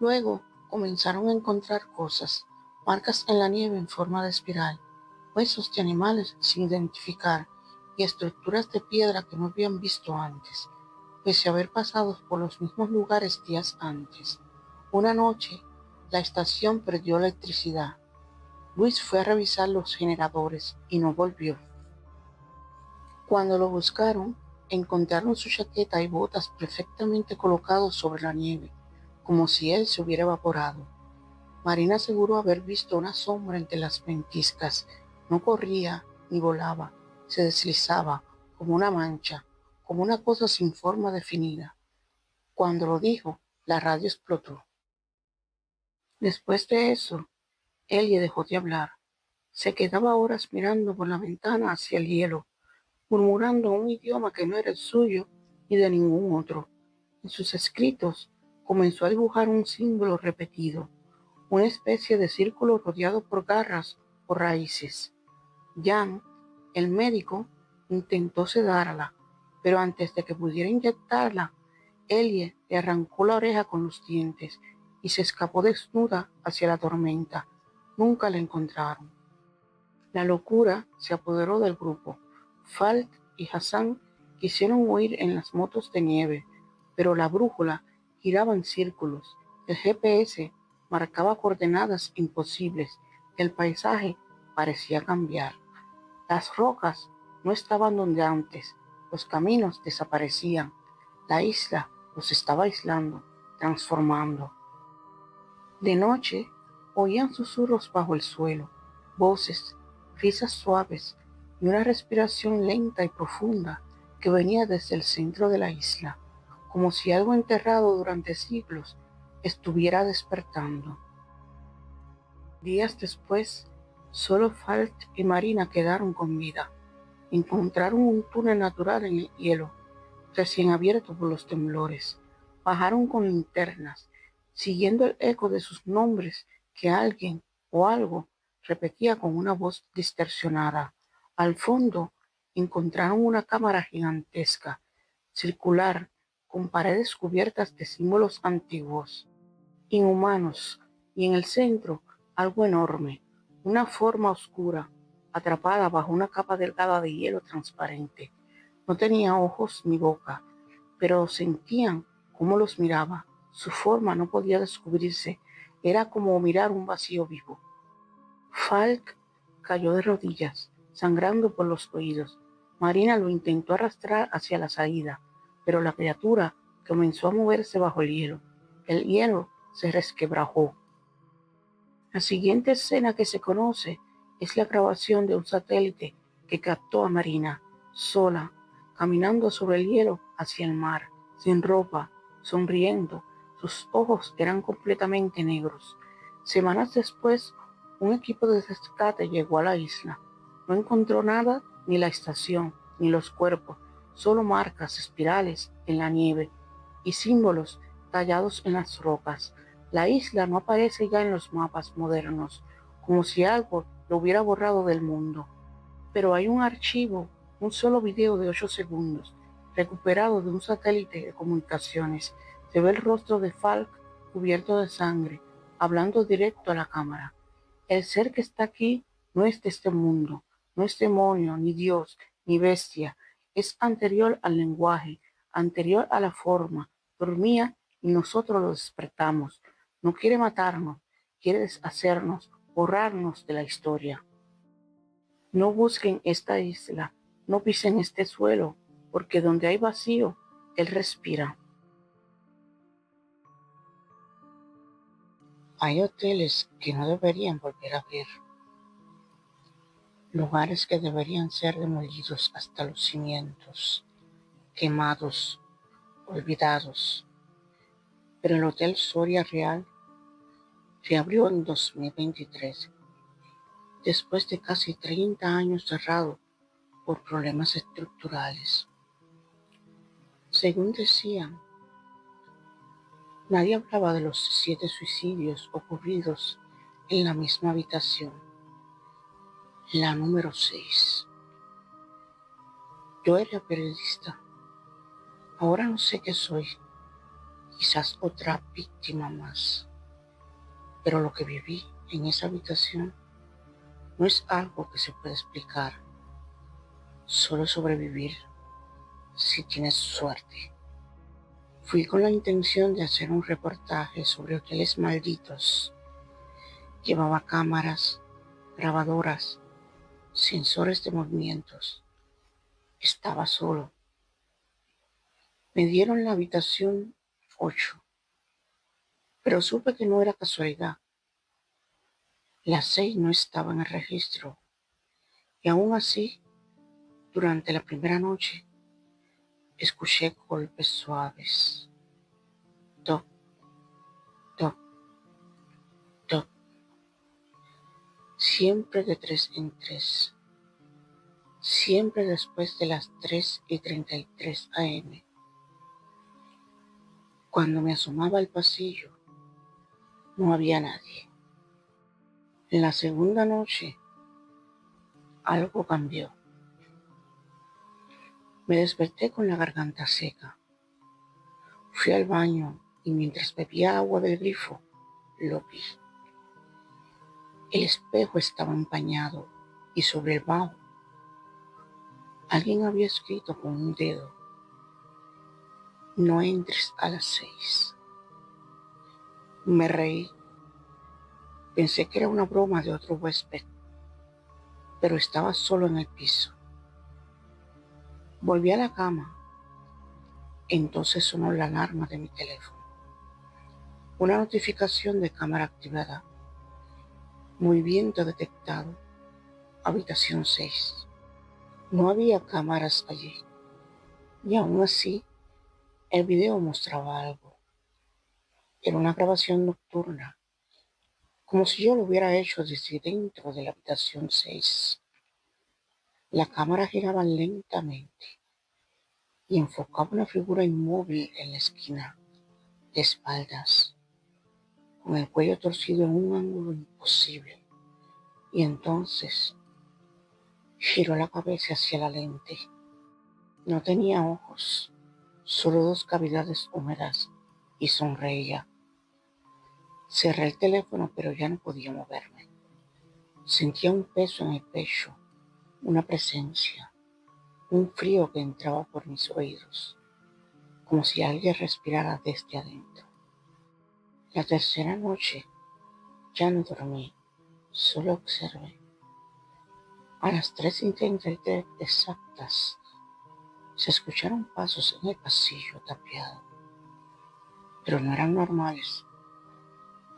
Luego comenzaron a encontrar cosas, marcas en la nieve en forma de espiral, huesos de animales sin identificar y estructuras de piedra que no habían visto antes, pese a haber pasado por los mismos lugares días antes. Una noche, la estación perdió electricidad. Luis fue a revisar los generadores y no volvió. Cuando lo buscaron, encontraron su chaqueta y botas perfectamente colocados sobre la nieve, como si él se hubiera evaporado. Marina aseguró haber visto una sombra entre las ventiscas. No corría ni volaba, se deslizaba como una mancha, como una cosa sin forma definida. Cuando lo dijo, la radio explotó. Después de eso, Elie dejó de hablar. Se quedaba horas mirando por la ventana hacia el hielo, murmurando un idioma que no era el suyo ni de ningún otro. En sus escritos comenzó a dibujar un símbolo repetido, una especie de círculo rodeado por garras o raíces. Jan, el médico, intentó sedarla, pero antes de que pudiera inyectarla, Elie le arrancó la oreja con los dientes y se escapó desnuda hacia la tormenta. Nunca la encontraron. La locura se apoderó del grupo. Falk y Hassan quisieron huir en las motos de nieve, pero la brújula giraba en círculos. El GPS marcaba coordenadas imposibles El paisaje parecía cambiar. Las rocas no estaban donde antes, los caminos desaparecían, la isla los estaba aislando, transformando. De noche oían susurros bajo el suelo, voces, risas suaves y una respiración lenta y profunda que venía desde el centro de la isla, como si algo enterrado durante siglos estuviera despertando. Días después, solo Falk y Marina quedaron con vida. Encontraron un túnel natural en el hielo, recién abierto por los temblores. Bajaron con linternas, siguiendo el eco de sus nombres que alguien o algo repetía con una voz distorsionada. Al fondo encontraron una cámara gigantesca, circular, con paredes cubiertas de símbolos antiguos, inhumanos, y en el centro algo enorme, una forma oscura, atrapada bajo una capa delgada de hielo transparente. No tenía ojos ni boca, pero sentían cómo los miraba. Su forma no podía descubrirse. Era como mirar un vacío vivo. Falk cayó de rodillas, sangrando por los oídos. Marina lo intentó arrastrar hacia la salida, pero la criatura comenzó a moverse bajo el hielo. El hielo se resquebrajó. La siguiente escena que se conoce es la grabación de un satélite que captó a Marina, sola, caminando sobre el hielo hacia el mar, sin ropa, sonriendo. Sus ojos eran completamente negros. Semanas después, un equipo de rescate llegó a la isla. No encontró nada, ni la estación, ni los cuerpos, solo marcas espirales en la nieve y símbolos tallados en las rocas. La isla no aparece ya en los mapas modernos, como si algo lo hubiera borrado del mundo. Pero hay un archivo, un solo video de 8 segundos, recuperado de un satélite de comunicaciones. Se ve el rostro de Falk cubierto de sangre, hablando directo a la cámara. El ser que está aquí no es de este mundo, no es demonio, ni Dios, ni bestia. Es anterior al lenguaje, anterior a la forma. Dormía y nosotros lo despertamos. No quiere matarnos, quiere deshacernos, borrarnos de la historia. No busquen esta isla, no pisen este suelo, porque donde hay vacío, Él respira. Hay hoteles que no deberían volver a ver, lugares que deberían ser demolidos hasta los cimientos, quemados, olvidados. Pero el Hotel Soria Real reabrió en 2023, después de casi 30 años cerrado por problemas estructurales. Según decían, nadie hablaba de los 7 suicidios ocurridos en la misma habitación, la número 6. Yo era periodista, ahora no sé qué soy, quizás otra víctima más, pero lo que viví en esa habitación no es algo que se pueda explicar, solo sobrevivir si tienes suerte. Fui con la intención de hacer un reportaje sobre hoteles malditos. Llevaba cámaras, grabadoras, sensores de movimientos. Estaba solo. Me dieron la habitación 8, pero supe que no era casualidad. La 6 no estaba en el registro. Y aún así, durante la primera noche, escuché golpes suaves. Toc, toc, toc. Siempre de 3 en 3. Siempre después de las 3:33 am. Cuando me asomaba al pasillo, no había nadie. En la segunda noche, algo cambió. Me desperté con la garganta seca. Fui al baño y mientras bebía agua del grifo, lo vi. El espejo estaba empañado y sobre el bajo alguien había escrito con un dedo: no entres a las 6. Me reí. Pensé que era una broma de otro huésped, pero estaba solo en el piso. Volví a la cama. Entonces sonó la alarma de mi teléfono. Una notificación de cámara activada. Movimiento detectado. Habitación 6. No había cámaras allí. Y aún así, el video mostraba algo. Era una grabación nocturna, como si yo lo hubiera hecho desde dentro de la habitación 6. La cámara giraba lentamente y enfocaba una figura inmóvil en la esquina, de espaldas, con el cuello torcido en un ángulo imposible. Y entonces giró la cabeza hacia la lente. No tenía ojos, solo 2 cavidades húmedas, y sonreía. Cerré el teléfono, pero ya no podía moverme. Sentía un peso en el pecho, una presencia, un frío que entraba por mis oídos, como si alguien respirara desde adentro. La tercera noche ya no dormí, solo observé. A las 3:33 exactas se escucharon pasos en el pasillo tapiado, pero no eran normales.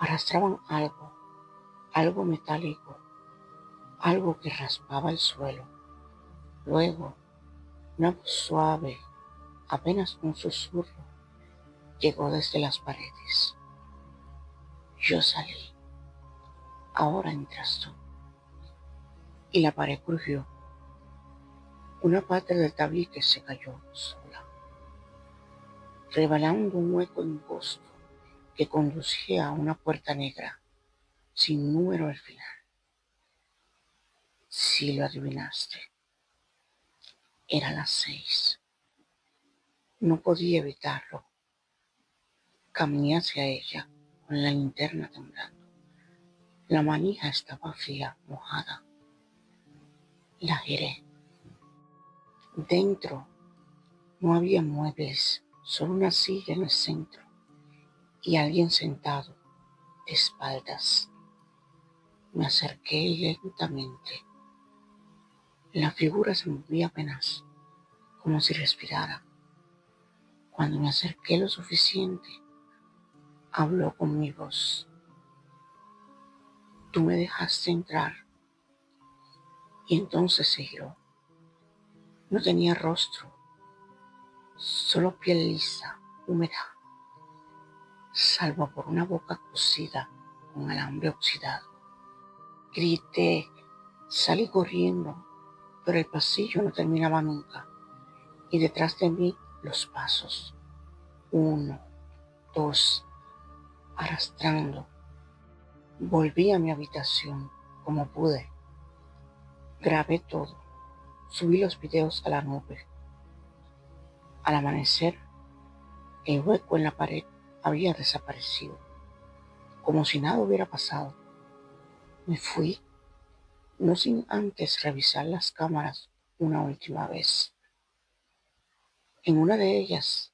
Arrastraban algo metálico, algo que raspaba el suelo. Luego, una voz suave, apenas un susurro, llegó desde las paredes. Yo salí. Ahora entras tú. Y la pared crujió. Una parte del tabique se cayó sola, revelando un hueco angosto que conducía a una puerta negra, sin número al final. Si lo adivinaste, era las 6. No podía evitarlo. Caminé hacia ella, con la linterna temblando. La manija estaba fría, mojada. La giré. Dentro no había muebles, solo una silla en el centro y alguien sentado, de espaldas. Me acerqué lentamente. La figura se movía apenas, como si respirara. Cuando me acerqué lo suficiente, habló con mi voz. Tú me dejaste entrar. Y entonces se giró. No tenía rostro, solo piel lisa, húmeda, salvo por una boca cocida con alambre oxidado. Grité, salí corriendo, pero el pasillo no terminaba nunca. Y detrás de mí los pasos. 1, 2, arrastrando. Volví a mi habitación como pude. Grabé todo. Subí los videos a la nube. Al amanecer, el hueco en la pared había desaparecido, como si nada hubiera pasado. Me fui, no sin antes revisar las cámaras una última vez. En una de ellas,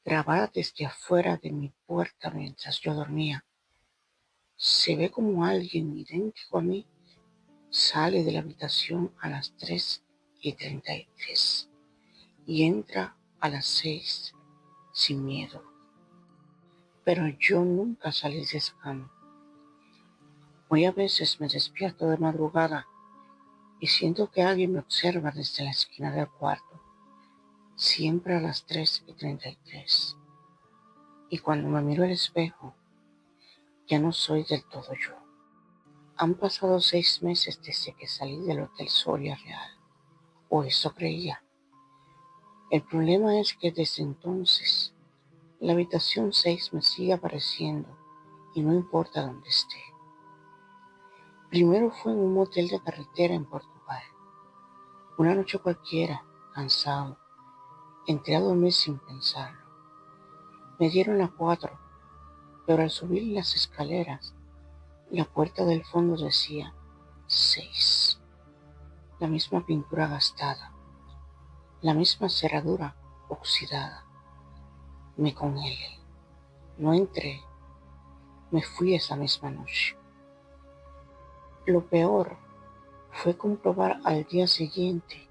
grabada desde afuera de mi puerta mientras yo dormía, se ve como alguien idéntico a mí sale de la habitación a las 3:33 y entra a las 6 sin miedo. Pero yo nunca salí de esa cama. Hoy a veces me despierto de madrugada y siento que alguien me observa desde la esquina del cuarto, siempre a las 3:33. Y cuando me miro al espejo, ya no soy del todo yo. Han pasado 6 meses desde que salí del Hotel Soria Real, o eso creía. El problema es que desde entonces, la habitación 6 me sigue apareciendo y no importa dónde esté. Primero fue en un motel de carretera en Portugal. Una noche cualquiera, cansado, entré a dormir sin pensarlo. Me dieron las 4, pero al subir las escaleras, la puerta del fondo decía 6. La misma pintura gastada, la misma cerradura oxidada. Me congelé. No entré. Me fui esa misma noche. Lo peor fue comprobar al día siguiente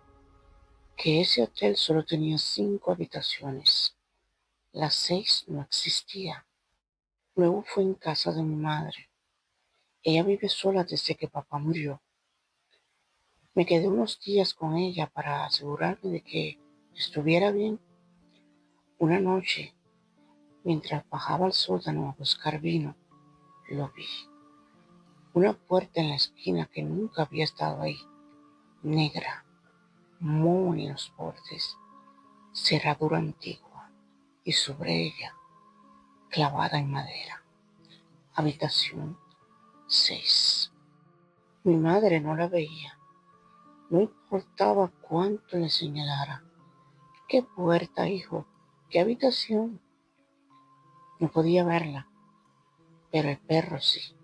que ese hotel solo tenía 5 habitaciones. Las 6 no existían. Luego fue en casa de mi madre. Ella vive sola desde que papá murió. Me quedé unos días con ella para asegurarme de que estuviera bien. Una noche, mientras bajaba al sótano a buscar vino, lo vi. Una puerta en la esquina que nunca había estado ahí, negra, moho en los bordes, cerradura antigua, y sobre ella, clavada en madera, habitación 6. Mi madre no la veía. No importaba cuánto le señalara. ¿Qué puerta, hijo? ¿Qué habitación? No podía verla, pero el perro sí.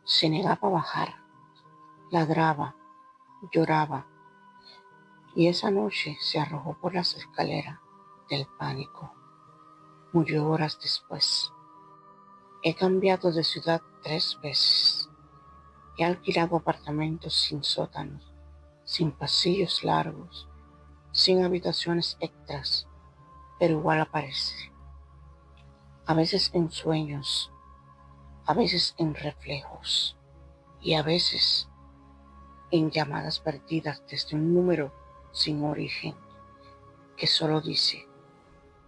Se negaba a bajar, ladraba, lloraba, y esa noche se arrojó por las escaleras del pánico. Murió horas después. He cambiado de ciudad 3 veces. He alquilado apartamentos sin sótanos, sin pasillos largos, sin habitaciones extras, pero igual aparece. A veces en sueños, a veces en reflejos y a veces en llamadas perdidas desde un número sin origen que solo dice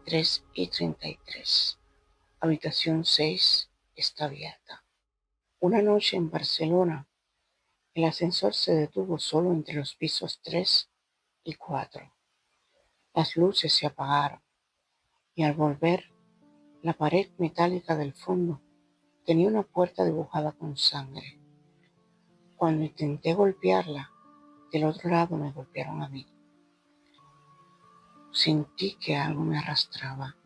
3:33. Habitación 6 está abierta. Una noche en Barcelona, el ascensor se detuvo solo entre los pisos 3 y 4. Las luces se apagaron y al volver, la pared metálica del fondo tenía una puerta dibujada con sangre. Cuando intenté golpearla, del otro lado me golpearon a mí. Sentí que algo me arrastraba.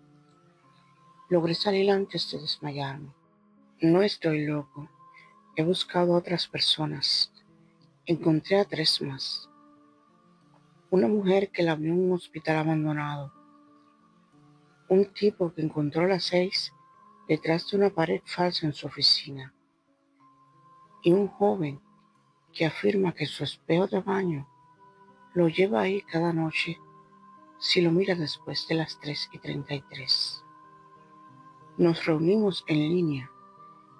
Logré salir antes de desmayarme. No estoy loco. He buscado a otras personas. Encontré a 3 más. Una mujer que la vio en un hospital abandonado. Un tipo que encontró a las 6 detrás de una pared falsa en su oficina. Y un joven que afirma que su espejo de baño lo lleva ahí cada noche si lo mira después de las 3:33. Nos reunimos en línea,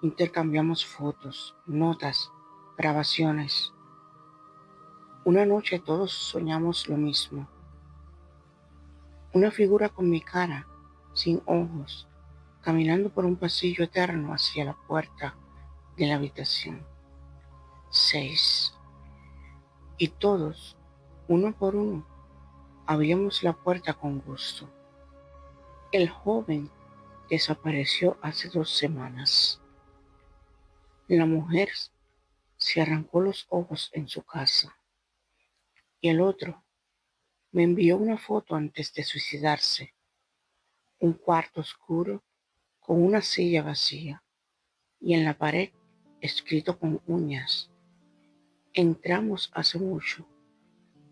intercambiamos fotos, notas, grabaciones. Una noche todos soñamos lo mismo. Una figura con mi cara, sin ojos, caminando por un pasillo eterno hacia la puerta de la habitación 6. Y todos, uno por uno, abríamos la puerta con gusto. El joven desapareció hace 2 semanas. La mujer se arrancó los ojos en su casa. Y el otro me envió una foto antes de suicidarse. Un cuarto oscuro con una silla vacía y en la pared escrito con uñas. Entramos hace mucho,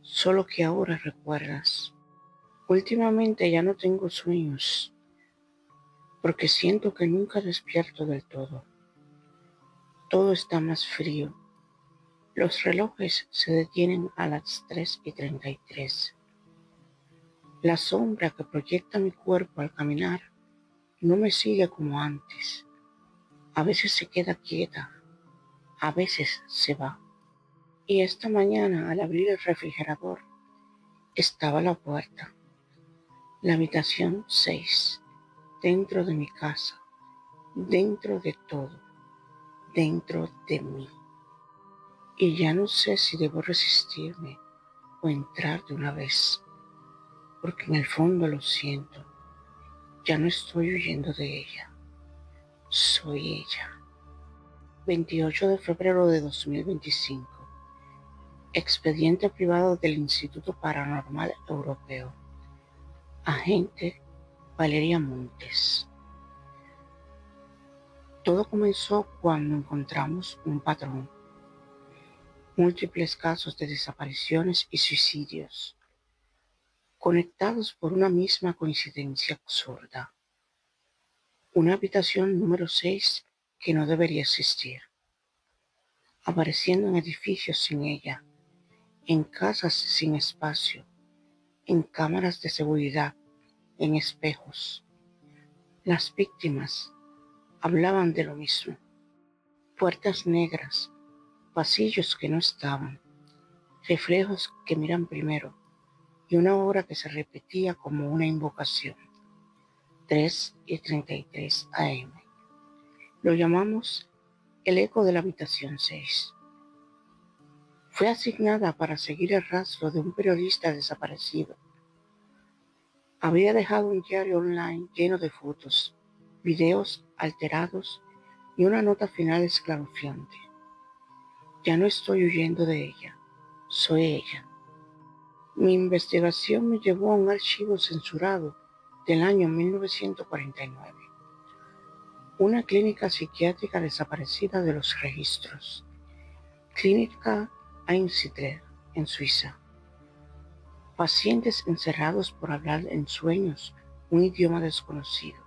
solo que ahora recuerdas. Últimamente ya no tengo sueños, porque siento que nunca despierto del todo. Todo está más frío. Los relojes se detienen a las 3:33. La sombra que proyecta mi cuerpo al caminar no me sigue como antes. A veces se queda quieta, a veces se va. Y esta mañana al abrir el refrigerador estaba la puerta, la habitación 6, dentro de mi casa, dentro de todo, dentro de mí. Y ya no sé si debo resistirme o entrar de una vez, porque en el fondo lo siento. Ya no estoy huyendo de ella, soy ella. 28 de febrero de 2025. Expediente privado del Instituto Paranormal Europeo. Agente Valeria Montes. Todo comenzó cuando encontramos un patrón. Múltiples casos de desapariciones y suicidios, conectados por una misma coincidencia absurda. Una habitación número 6 que no debería existir. apareciendo en edificios sin ella, en casas sin espacio, en cámaras de seguridad, en espejos. Las víctimas hablaban de lo mismo. Puertas negras, pasillos que no estaban, reflejos que miran primero y una hora que se repetía como una invocación. 3:33 AM. Lo llamamos el eco de la habitación 6. Fue asignada para seguir el rastro de un periodista desaparecido. Había dejado un diario online lleno de fotos, videos alterados y una nota final escalofriante. Ya no estoy huyendo de ella, soy ella. Mi investigación me llevó a un archivo censurado del año 1949, una clínica psiquiátrica desaparecida de los registros, Clínica Einsiedler, en Suiza. Pacientes encerrados por hablar en sueños un idioma desconocido,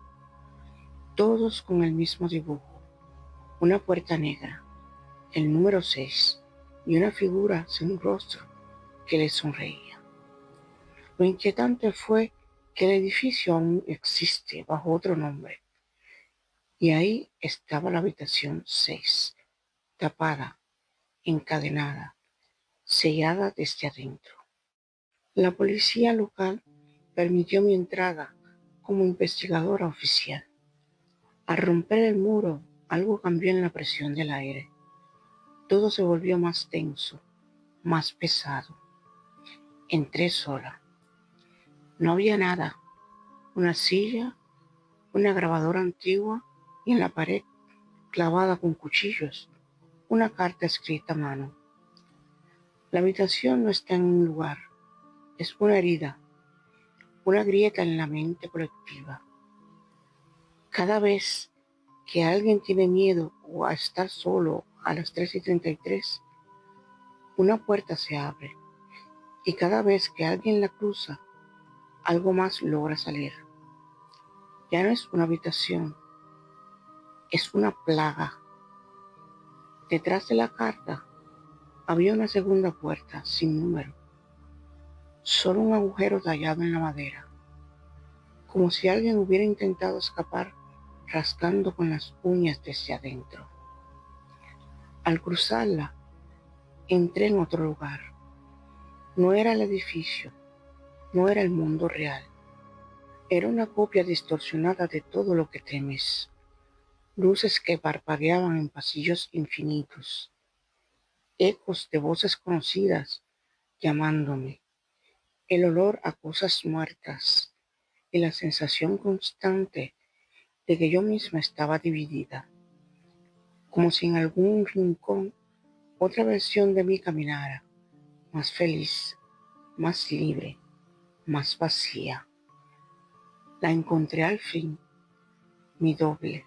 todos con el mismo dibujo, una puerta negra, el número 6 y una figura sin rostro que les sonreía. Lo inquietante fue que el edificio aún existe bajo otro nombre, y ahí estaba la habitación 6, tapada, encadenada, sellada desde adentro. La policía local permitió mi entrada como investigadora oficial. Al romper el muro, algo cambió en la presión del aire. Todo se volvió más tenso, más pesado. Entré sola. No había nada. Una silla, una grabadora antigua y en la pared, clavada con cuchillos, una carta escrita a mano. La habitación no está en un lugar, es una herida, una grieta en la mente colectiva. Cada vez que alguien tiene miedo o a estar solo a las 3:33, una puerta se abre y cada vez que alguien la cruza, algo más logra salir. Ya no es una habitación, es una plaga. Detrás de la carta había una segunda puerta sin número, solo un agujero tallado en la madera, como si alguien hubiera intentado escapar rascando con las uñas desde adentro. Al cruzarla, entré en otro lugar. No era el edificio, no era el mundo real. Era una copia distorsionada de todo lo que temes. Luces que parpadeaban en pasillos infinitos, ecos de voces conocidas llamándome, el olor a cosas muertas y la sensación constante de que yo misma estaba dividida, como si en algún rincón otra versión de mí caminara, más feliz, más libre, más vacía. La encontré al fin, mi doble,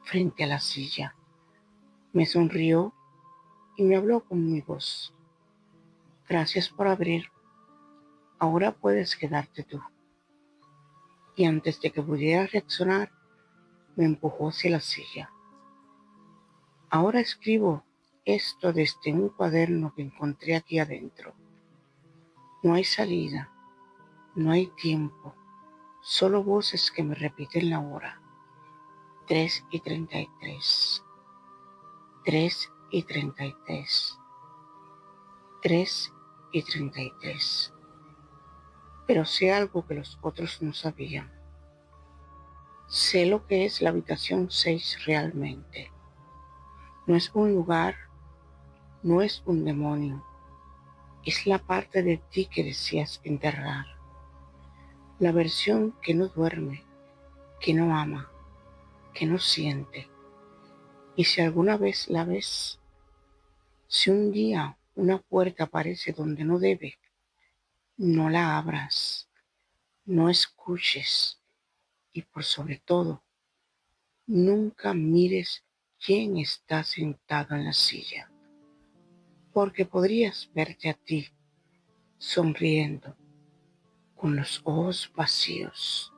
frente a la silla. Me sonrió y me habló con mi voz. Gracias por abrir. Ahora puedes quedarte tú. Y antes de que pudiera reaccionar, me empujó hacia la silla. Ahora escribo esto desde un cuaderno que encontré aquí adentro. No hay salida, no hay tiempo, solo voces que me repiten la hora. 3:33. 3:33. 3:33. Pero sé algo que los otros no sabían. Sé lo que es la habitación 6 realmente. No es un lugar, no es un demonio. Es la parte de ti que deseas enterrar. La versión que no duerme, que no ama, que no siente. Y si alguna vez la ves, si un día una puerta aparece donde no debe, no la abras, no escuches y por sobre todo, nunca mires quién está sentado en la silla, porque podrías verte a ti sonriendo con los ojos vacíos.